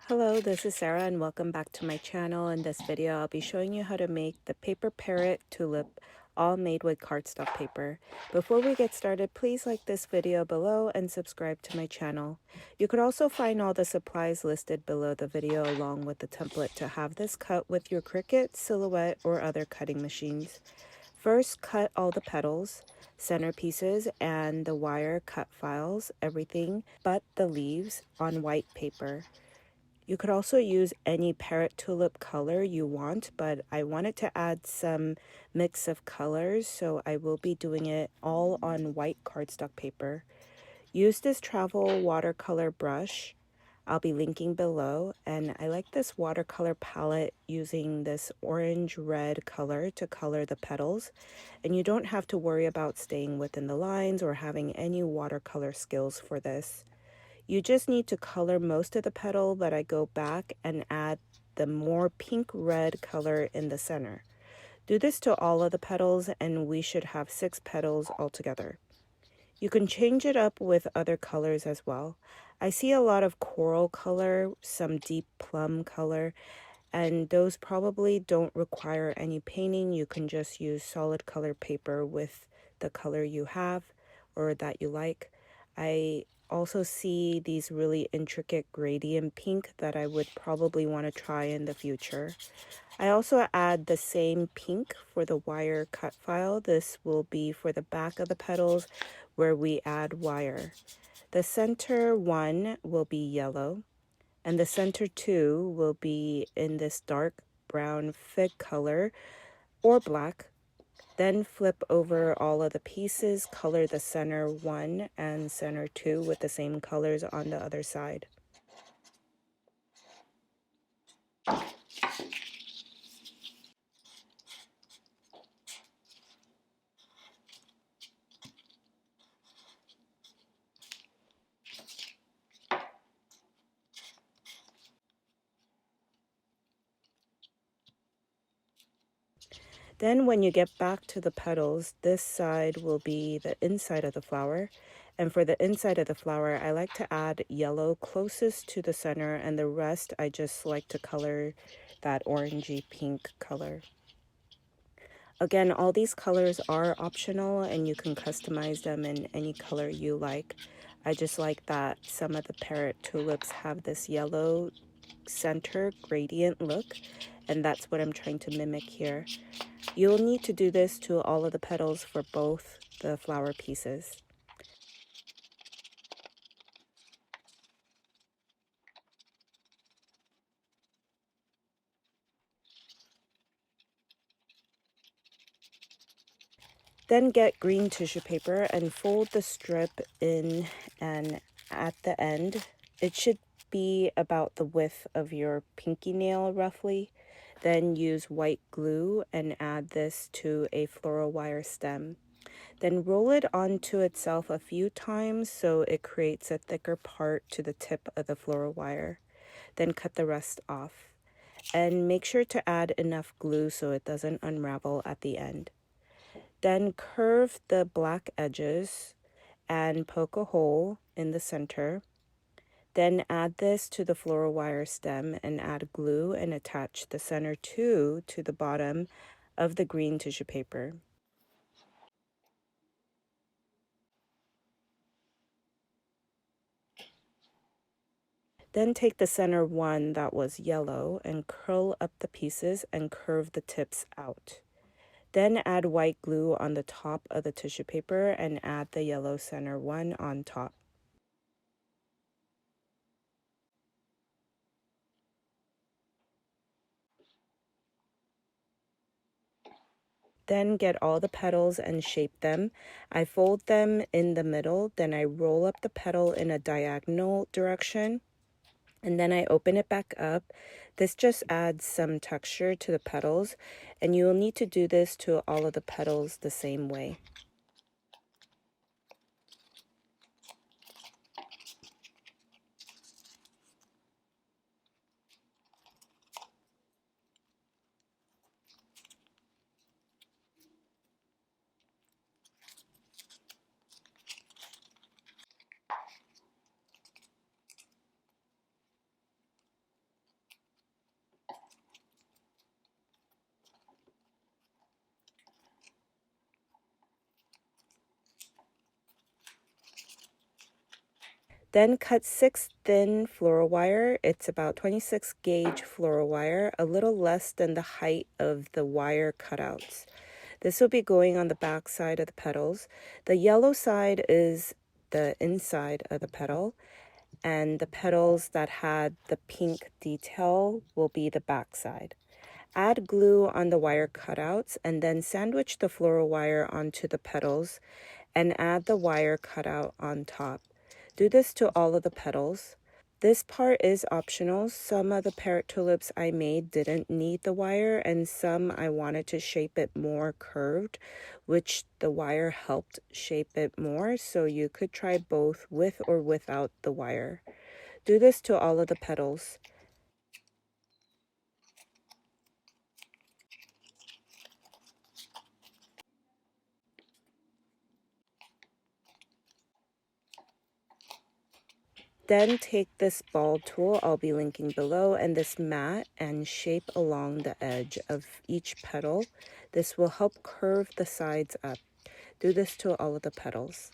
Hello, this is Sarah and welcome back to my channel. In this video, I'll be showing you how to make the paper Parrot Tulip, all made with cardstock paper. Before we get started, please like this video below and subscribe to my channel. You could also find all the supplies listed below the video along with the template to have this cut with your Cricut, Silhouette, or other cutting machines. First, cut all the petals, centerpieces, and the wire cut files, everything but the leaves, on white paper. You could also use any Parrot Tulip color you want, but I wanted to add some mix of colors, so I will be doing it all on white cardstock paper. Use this travel watercolor brush. I'll be linking below, and I like this watercolor palette using this orange-red color to color the petals, and you don't have to worry about staying within the lines or having any watercolor skills for this. You just need to color most of the petal, but I go back and add the more pink-red color in the center. Do this to all of the petals and we should have 6 petals altogether. You can change it up with other colors as well. I see a lot of coral color, some deep plum color, and those probably don't require any painting. You can just use solid color paper with the color you have or that you like. I also see these really intricate gradient pink that I would probably want to try in the future. I also add the same pink for the wire cut file. This will be for the back of the petals where we add wire. The center one will be yellow, and the center two will be in this dark brown fig color or black. Then flip over all of the pieces, color the center 1 and center 2 with the same colors on the other side. Then when you get back to the petals, this side will be the inside of the flower. And for the inside of the flower, I like to add yellow closest to the center, and the rest I just like to color that orangey pink color. Again, all these colors are optional and you can customize them in any color you like. I just like that some of the Parrot Tulips have this yellow center gradient look, and that's what I'm trying to mimic here. You'll need to do this to all of the petals for both the flower pieces. Then get green tissue paper and fold the strip in, and at the end, it should be about the width of your pinky nail roughly. Then use white glue and add this to a floral wire stem. Then roll it onto itself a few times so it creates a thicker part to the tip of the floral wire. Then cut the rest off. And make sure to add enough glue so it doesn't unravel at the end. Then curve the black edges and poke a hole in the center. Then add this to the floral wire stem and add glue and attach the center two to the bottom of the green tissue paper. Then take the center one that was yellow and curl up the pieces and curve the tips out. Then add white glue on the top of the tissue paper and add the yellow center one on top. Then get all the petals and shape them. I fold them in the middle, then I roll up the petal in a diagonal direction, and then I open it back up. This just adds some texture to the petals, and you will need to do this to all of the petals the same way. Then cut 6 thin floral wire. It's about 26 gauge floral wire, a little less than the height of the wire cutouts. This will be going on the back side of the petals. The yellow side is the inside of the petal, and the petals that had the pink detail will be the back side. Add glue on the wire cutouts and then sandwich the floral wire onto the petals and add the wire cutout on top. Do this to all of the petals. This part is optional. Some of the parrot tulips I made didn't need the wire, and some I wanted to shape it more curved, which the wire helped shape it more, so you could try both with or without the wire. Do this to all of the petals. Then take this ball tool I'll be linking below and this mat and shape along the edge of each petal. This will help curve the sides up. Do this to all of the petals.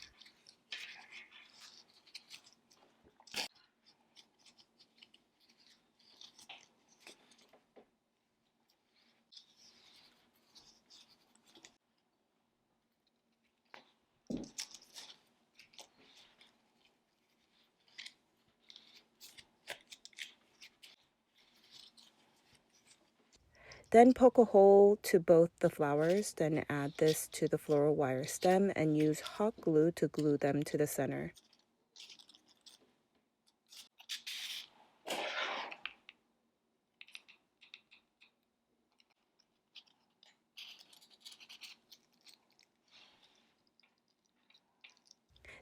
Then poke a hole to both the flowers, then add this to the floral wire stem and use hot glue to glue them to the center.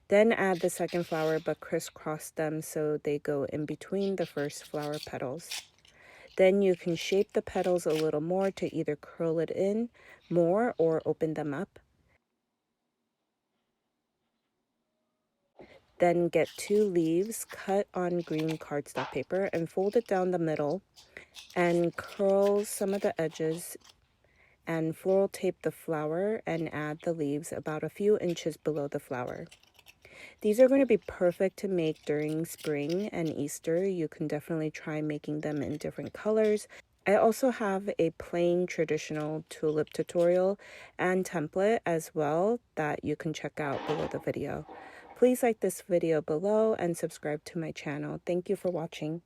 Then add the second flower but crisscross them so they go in between the first flower petals. Then you can shape the petals a little more to either curl it in more or open them up. Then get 2 leaves, cut on green cardstock paper and fold it down the middle and curl some of the edges and floral tape the flower and add the leaves about a few inches below the flower. These are going to be perfect to make during spring and Easter. You can definitely try making them in different colors. I also have a plain traditional tulip tutorial and template as well that you can check out below the video. Please like this video below and subscribe to my channel. Thank you for watching.